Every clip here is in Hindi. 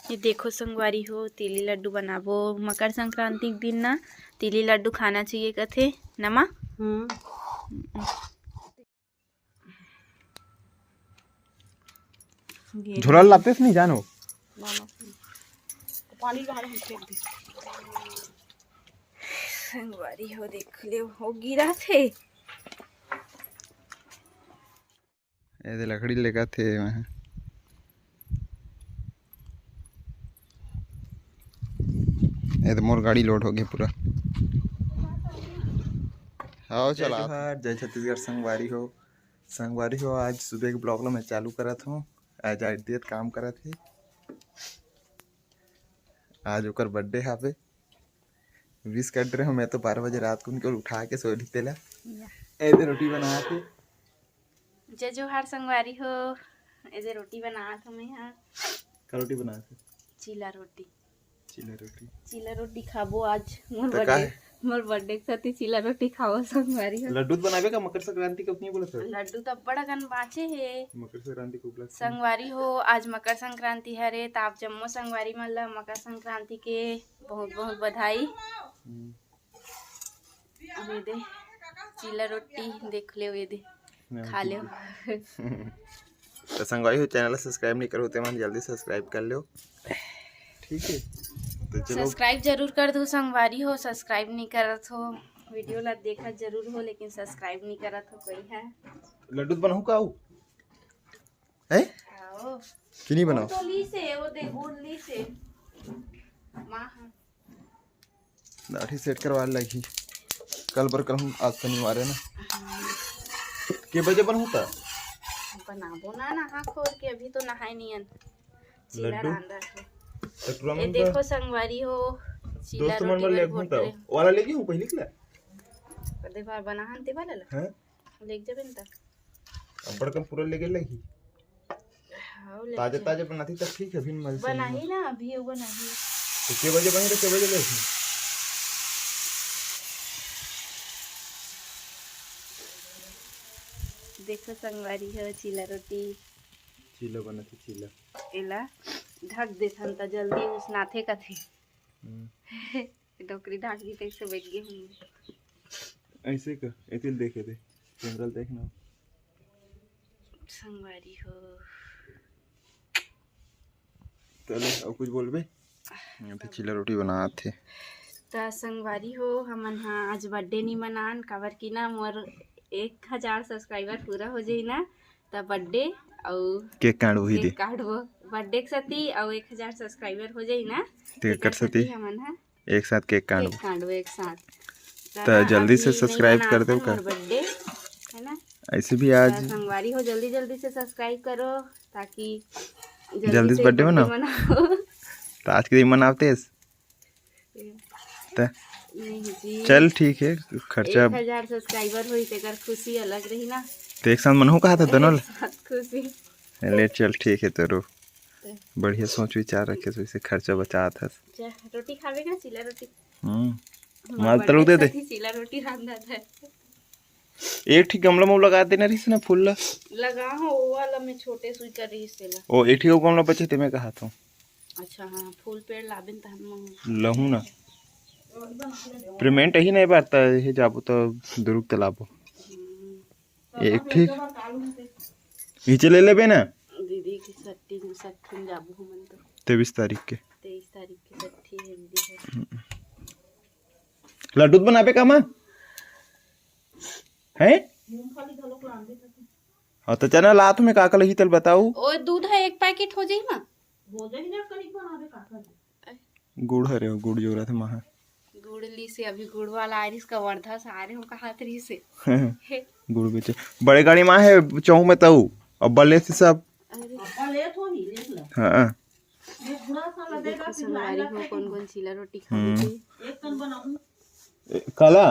ये देखो संगवारी हो तिली लड्डू बनाबो मकर संक्रांति के दिन ना तिली लड्डू खाना चाहिए कथे नमा। झोला लातेस नहीं जानो पानी संगवारी हो देख ले हो गिरा थे ऐसे लकड़ी लेकर थे वहाँ ये तो मोर गाड़ी लोड हो गया पूरा। हाँ चला जय छत्तीसगढ़ संगवारी हो आज सुबह के ब्लॉग में चालू करा था। आज आदित्य काम करा थे। आज ओकर बर्थडे हावे विश कर रहे हो। मैं तो 12 बजे रात को उनको उठा के सोली तेला ऐसे रोटी बना थे। जय जोहार संगवारी हो ऐसे रोटी बना था मैं यहाँ। क्या रोटी बना थे? चीला रोटी खाबो आज मोर बर्थडे के साथ चीला रोटी खाओ संगवारी हो। लड्डू बनावे का मकर संक्रांति कब नहीं बोला था? लड्डू तो बड़ा गन बाँचे है मकर संक्रांति को संगवारी हो। आज मकर संक्रांति हरे तो आप जम्मो संगवारी मन ला मकर संक्रांति के बहुत बहुत बधाई। अब ये दे चीला रोटी देख ले ये दे खा ले। तो संगवारी हो चैनल सब्सक्राइब नहीं करो तो जल्दी सब्सक्राइब कर लो ठीक है। तो चलो सब्सक्राइब जरूर कर दो संगवारी हो। सब्सक्राइब नहीं करत हो वीडियो ला देखा जरूर हो लेकिन सब्सक्राइब नहीं करत हो कोई है। लड्डू बनाऊ का है आओ कि नहीं बनाओ? तो ली से वो दे गुड़ ली से मां दाढ़ी सेट करवा लगी कल पर कल हम आज शनिवार है ना। के बजे बनूता बनाबो ना नहा खोल के अभी तो नहाए नहीं चीला लड्डू रांधा है। ये देखो संगवारी हो चीला रोटी ले घूमता वाला लेगी हूं पहले के दे बार बना हनते वाला हैं ले जबन त अबड़ कम पूरा लेके लगी ताजे ताजे बनाती तब ठीक है। अभी मजे से बनाही ना अभी वो बनाही तो के बजे बनी तो के बजे लेगी। देखो संगवारी हो चीला रोटी चीला बनाती चीला एला ढक देथन त जल्दी उसनाथे कथे डोकरी ढक दी तैसे बैठ गए हम ऐसे का ऐसे देखे थे कैमरा देखना संगवारी हो। चलो अब कुछ बोलबे तो चीला रोटी बना थे तो संगवारी हो हमन हाँ आज बर्थडे नहीं मनान काबर की ना मोर 1000 सब्सक्राइबर पूरा हो जाई ना त बर्थडे और केक काटबो ही दे काटबो बर्थडे के साथी और 1000 सब्सक्राइबर हो जाई ना तो कर सती हमन हां एक साथ केक काटबो एक साथ। तो जल्दी से सब्सक्राइब कर दो का बर्थडे है ना। ऐसे भी आज संगवारी हो जल्दी से सब्सक्राइब करो ताकि जल्दी से बर्थडे मनाओ। तो आज के दिन मनाते हैं चल ठीक है खर्चा 1000 सब्सक्राइबर हुई तेकर खुशी अलग रही ना। तो एक साथ मनाऊ कहा था दोनों खुशी ले चल ठीक है। तो बढ़िया सोच विचार रखे तो इसे खर्चा बचा था। रोटी खावेगा चीला रोटी माल तलू दे दे चीला रोटी रांधा था। एक ठीक गमला में लगा देना रही ना फूल लगा हो वो वाला में छोटे सुई कर रही से ओ एक ठीक गमला बचे थे मैं कहा था। अच्छा हाँ फूल पेड़ लाबिन त हम लहू ना पेमेंट ही नहीं बारता है जाबो तो दुरुक तलाबो एक ठीक नीचे ले लेबे ना दीदी की सट्टी में सट्टी जाबो हम तो 23 तारीख के 23 तारीख की सट्टी है दीदी लड्डू बनाबे का मां है हाँ तो चना ला तुम्हें काका लगी तल बताऊ ओ दूध है 1 पैकेट हो जाई मां हो जाई ना करीब बनाबे काका गुड़ हरे गुड़ जो रहा था मां गुड़ ली से अभी गुड़ वाला आरिस का वर्धा से आ रहे हो कहा तरी से गुड़ बेचे बड़े गाड़ी मां है चौक में ताऊ अब बल्ले से सब ले तो ही ले ला हां ये थोड़ा सा लगेगा फिर संगवारी हो कौन चीला रोटी खाओगे एक कन बनाऊं काला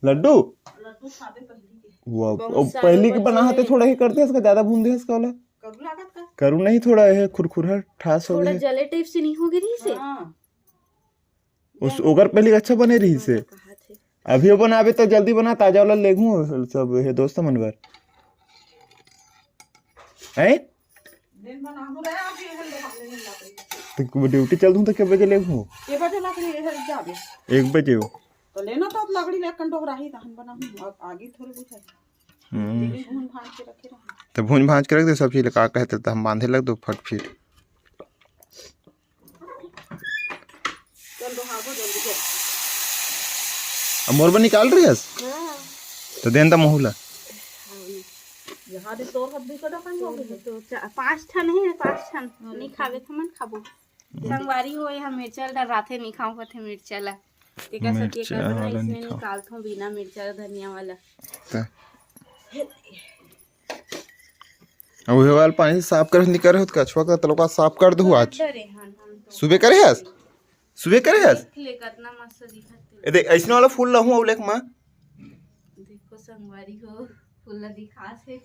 लड्डू लड्डू खाबे पहली के वाह पहले के बना हाथे थोड़ा ही करते इसका ज्यादा भून दे इसका वाला करू लागत का करू नहीं थोड़ा है खुरखुरा ठास हो थोड़ा गया जले टाइप से नहीं होगी रही से हां उस ओगर पहले अच्छा बने रही से अभी वो बनाबे तो जल्दी बना ताजा वाला लेगू सब है दोस्त मनवर है दिन बनाहु रे अभी हल ले ला तो ड्यूटी चल दूँ तो क्या बजे ले घूँ ये बजे लकड़ी इधर जाबे 1 बजे हो तो लेना तो अब लकड़ी लेकर डोहराही तहन बनाऊं अब आगे थोड़ी कुछ है लेकिन घूम भाग के रखे रहा तो भूंज भाज के रख दे सब चीज लगा कहते तो हम बांधे लग दो फट फिट चल डोहाबो जल्दी कर अब मोरबा निकाल रही है तो देन दा मोहला यहाँ दे तोर हद भी कदा कान हो गए तो 5 ठन है 5 ठन नहीं खावे थमन खाबो संगवारी हो यहाँ मिर्चा डाल राते नहीं खाऊं कथे मिर्चा ला एका सती मिर्चा एका बना वाला इसमें नहीं खाओ। निकालथो बिना मिर्चा धनिया वाला अब वो वाला पानी से साफ कर निकर हो तो कछुआ का तलवा साफ कर दो आज डरे हन हम तो सुबह करे हस सुबह करे हस ले कितना मस्त दिखत ए देख ऐसे वाला फूल लाहूं औ लेक मां देखो संगवारी हो फूल दिखा से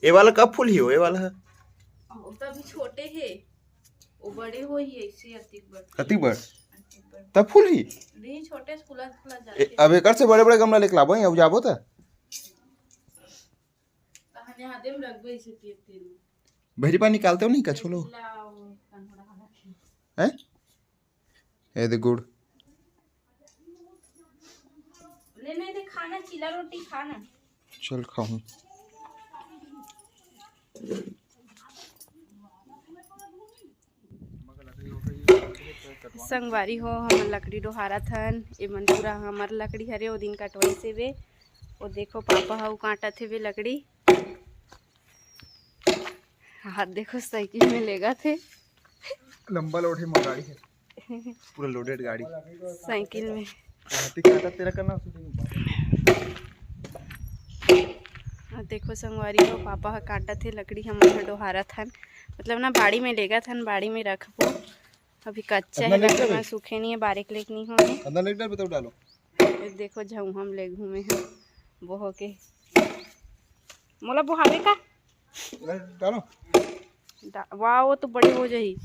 ए वाला कब फूल ही हो ए वाला है वो तो अभी छोटे है वो बड़े हो ही ऐसे अतिक बड़ कति बड़ तब फूल ही नहीं छोटे फूला फूला जाते अब एकर से बड़े बड़े गमला लेके लाबो अब जाबो त कहां यहाँ देम लगबे से तेल भरी पानी निकालते हो नहीं कछु लो हैं ए दे गुड़ ले नहीं दे खाना चिला रोटी खाना चल खाऊं संगवारी हो हमर लकड़ी डोहारा थन ए मन पूरा हमर लकड़ी हरे ओ दिन कटवाई से वे ओ देखो पापा हाउ कांटा थे वे लकड़ी हाथ देखो साइकिल में लेगा थे लंबा लोड है मोर गाड़ी है पूरा लोडेड गाड़ी साइकिल में हाथी काटा तेरा करना और देखो संगवारी हो पापा हा काटा थे लकड़ी हम डोहारा थन मतलब ना बाड़ी में लेगा थन बाड़ी में रखबो अभी कच्चा है लकड़ी में सूखे नहीं है बारीक लेक नहीं होने अंदर लेट बताओ डालो ये देखो झाऊ हम ले घूमे हैं बोहो के मोला बोहावे का डालो वाह वो तो बड़ी हो जाही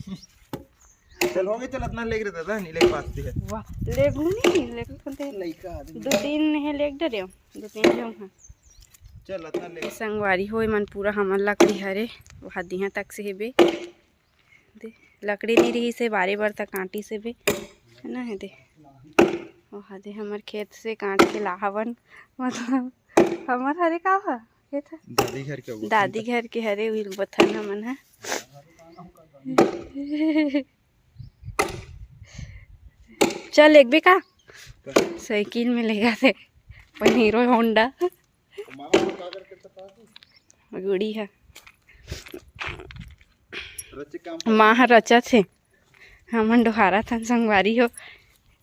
चल हो गए चल अपना लेके रहता था नीले के पास थी है वाह ले घूमी ले खोलते लइका आदमी 2-3 है लेक डरे 2-3 जाऊं हां चल अपना ले संगवारी होय मन पूरा हमर लकड़ी हरे वहाँ दिहा तक से हेबे दे लकड़ी नहीं रही से बारी बार तक कांटी से भी है ना है दे वहाँ दे हमर खेत से काट के लाहवन मतलब हमर हरे का है खेत दादी घर के वो दादी घर के हरे हुई बथन हमन है चल एक भी का साइकिल में लेगा थे हीरो होंडा गुड़ी है माँ रचा थे हमन डोहारा थन संगवारी हो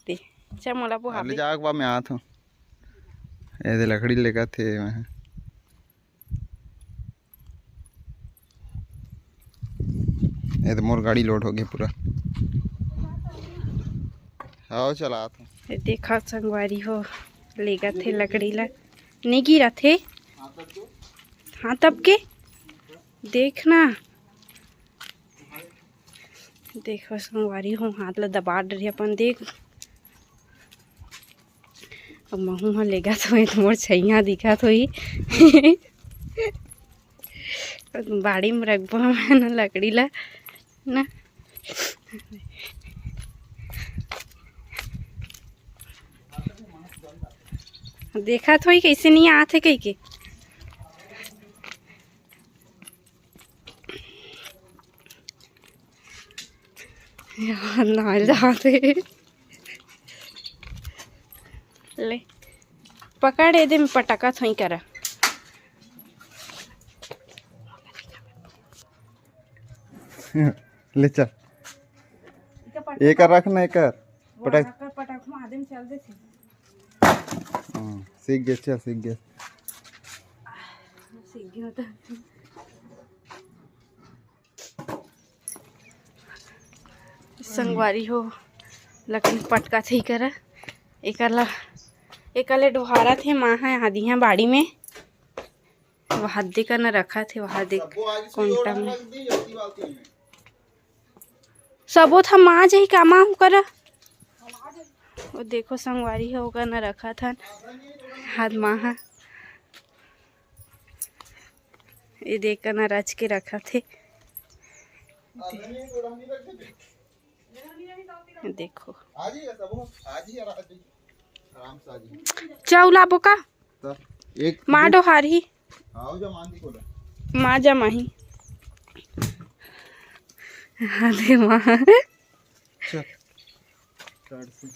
ते अच्छा मोला बुहा ले जाग बा मैं आत हूं ए दे लकड़ी लेगा थे मैं ए तो मोर गाड़ी लोड हो गई पूरा आओ चल आत हूं देखा संगवारी हो लेगा थे लकड़ी ला नहीं गिरा थे हाँ तब के देखना देखो संगवारी हो हाथ ला दबा डरी अपन देख अब महू हाँ लेगा तो मोर छैया दिखा तो ही बाड़ी में रखबो हम लकड़ी ला ना देखा तो ही कैसे नहीं आते कहीं के ना जाते ले पकड़ दे में पटाखा थोई करा ले चल एक रखना एक पटाख पटाख में आदमी चल दे थे सीख गया चल सीख गया सीख गया था संगवारी हो लकड़ी पटका थी कर एकले डोहारा थे माँ है आधी हैं बाड़ी में वहाँ दे का न रखा थे वहाँ देख कोंटा में सबो था माँ जही कामा हूँ कर वो देखो संगवारी होगा न रखा था हाथ माँ है ये देख कर न रच के रखा थे देखो आज ही सब हो, आज ही आराम से आज ही चाउला बोका तो एक माँ डोहारी आओ जो मान दी को माँ जमाही हाँ दे माँ चल कार्ड से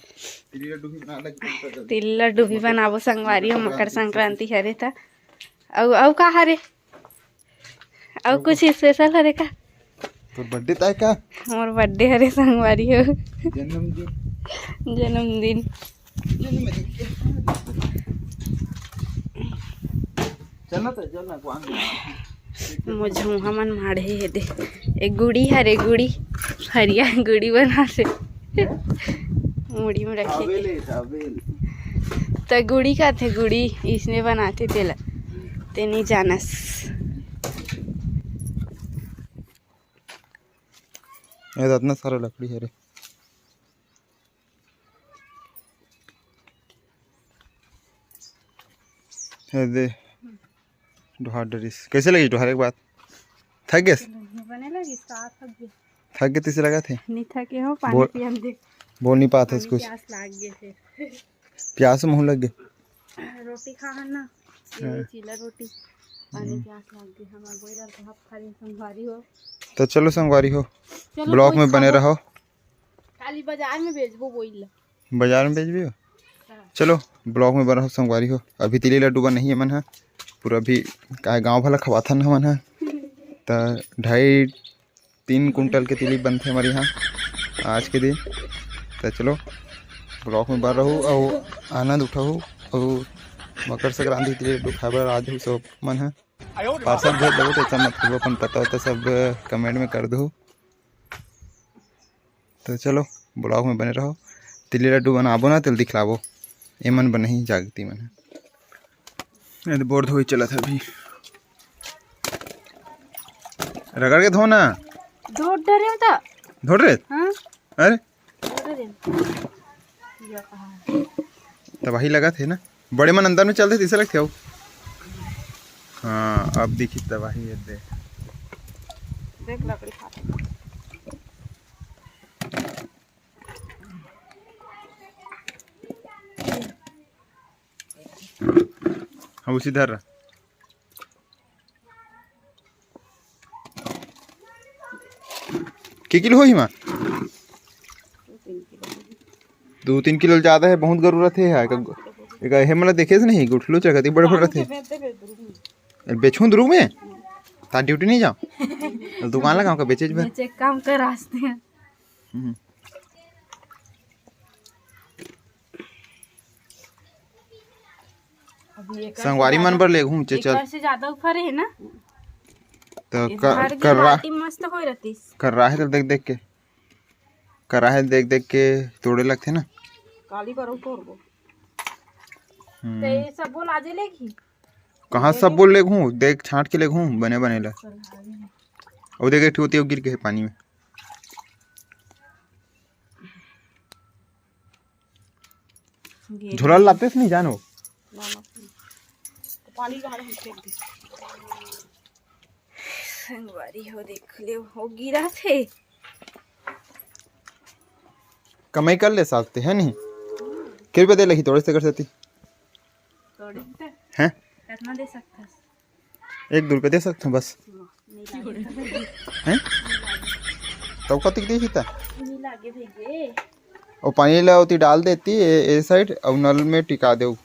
तिली लड्डू भी बना लग तिल लड्डू भी बनाबो संगवारी हो मकर संक्रांति हरे था औ का हरे और कुछ स्पेशल हरे का तो बर्थडे तय का हमार बर्थडे हरे संगवारी हो जन्मदिन जन्मदिन चलना तो चलना को मुझे हमन माढ़े हे दे एक गुड़ी हरे गुड़ी हरिया गुड़ी बना से मुड़ी में रखे आवेले आवेल तो गुड़ी का थे गुड़ी इसने बनाते तेला ते नहीं जानस ये तो इतना सारा लकड़ी है रे ये दे ढोहार डरिस कैसे लगी ढोहार एक बात थक गए बने लगी थक गए तिसे लगा थे नहीं थके हो पानी पियन दे बोल नहीं पाते कुछ प्यास लाग गए थे प्यास मुँह लग गए रोटी खा ना ये चीला रोटी पानी प्यास लाग गई हमार बोइरल तो हफ खाली संभारी हो तो चलो संगवारी हो चलो ब्लॉक कोई में बने खाओ। रहो खाली बाजार में बेचबो बोइल बाजार में बेच भी हो चलो ब्लॉक में बना हो संगवारी हो अभी तिली लड्डू बन नहीं है मन है पूरा अभी का गाँव भला खवाथा न मन है तो 2.5-3 कुंटल के तिली बनते हमारे यहाँ आज के दिन तो चलो ब्लॉक में बन रहो और आनंद उठाओ और मकर संक्रांति तिली लड्डू खाए बर आज हो सब मन है पार्सल भेज दो तो सब मतलब अपन पता होता सब कमेंट में कर दो तो चलो ब्लॉग में बने रहो तिली लड्डू बनाबो ना तिल दिखलाबो ए मन बन ही जागती मन है बोर्ड धोई चला था अभी रगड़ के धो ना धोड़ डरे हो तो धोड़ रहे हां अरे धोड़ दे ये कहा तबाही लगा थे ना बड़े मन अंदर में चलते तीसरे लगते हो हाँ अब दिखी तबाही है दे देख लकड़ी खा हम उसी धर रहा के किलो हो ही माँ 2-3 किलो ज्यादा है बहुत जरूरत है एक हे मला देखे से नहीं गुठलो चकती बड़े बड़े थे बेचूं दुरुग में तार ड्यूटी नहीं जाओ दुकान लगाऊं का बेचे भर चेक काम कर रास्ते हैं संगवारी मन पर ले घूम चल एक से ज्यादा ऊपर है ना तो कर रहा मस्त हो रहती कर रहा है तो देख देख के कर रहा है देख देख के तोड़े लगते ना काली पर तोड़बो तो ये सब बोल आजे लेगी कहाँ सब बोल ले घूम देख छांट के ले घूम बने बने ला और देख एक होती है गिर के है पानी में झोला लाते नहीं जानो पानी का हम फेंक दी संगवारी हो देख ले हो गिरा थे कमाई कर ले सकते हैं नहीं कितने रुपए दे लगी थोड़े से कर सकती थोड़ी हैं कितना दे सकता 1-2 रुपए दे सकते हैं बस हैं तो कत दी था नहीं लागे भेजे और पानी ला होती डाल देती ए साइड और नल में टिका दो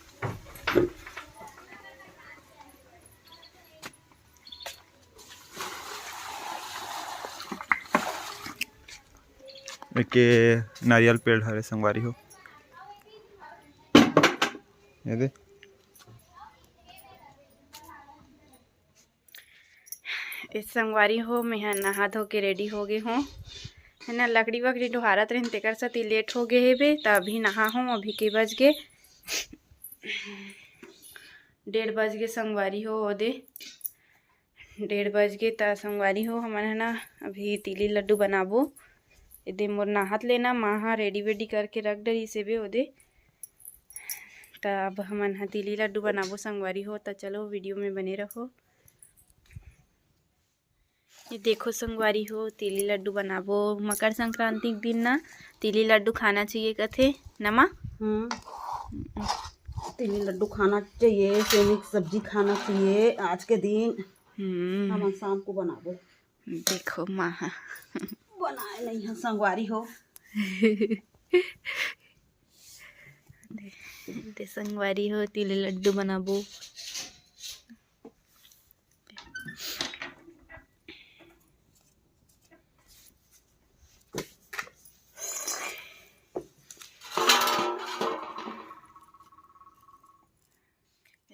के नारियल पेड़ हरे संगवारी हो ये दे इस संगवारी हो मैं नहा धो के रेडी हो गए हूँ है ना लकड़ी वकड़ी ढोहारत रहे तेकर सती लेट हो गए बे तो अभी नहा हूँ अभी के बज गए 1:30 बज गए संगवारी हो दे 1:30 बज गए तो संगवारी हो हमन है ना अभी तिली लड्डू बनाबो दे मोर नहात लेना माँ रेडी वेडी करके रख डरी से बे ओदे तो अब हमन हा तिली लड्डू बनाबो संगवारी हो तो चलो वीडियो में बने रहो ये देखो संगवारी हो तिली लड्डू बनाबो मकर संक्रांति के दिन ना तिली लड्डू खाना चाहिए कथे नमा। तिली लड्डू खाना चाहिए, सेमी की सब्जी खाना चाहिए आज के दिन। हम शाम को बनाबो। देखो माँ बनाए नहीं है संगवारी हो। दे संगवारी हो तिली लड्डू बनाबो।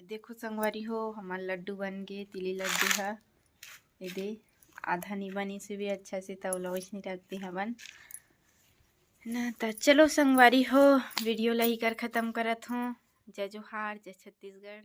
देखो संगवारी हो हमार लड्डू बन गए तिली लड्डू है। ये दे आधा नहीं बनी से भी अच्छा से तौला वैसे नहीं रखते हवन ना। तो चलो संगवारी हो वीडियो ला ही कर ख़त्म करत हूँ। जय जोहार, जय छत्तीसगढ़।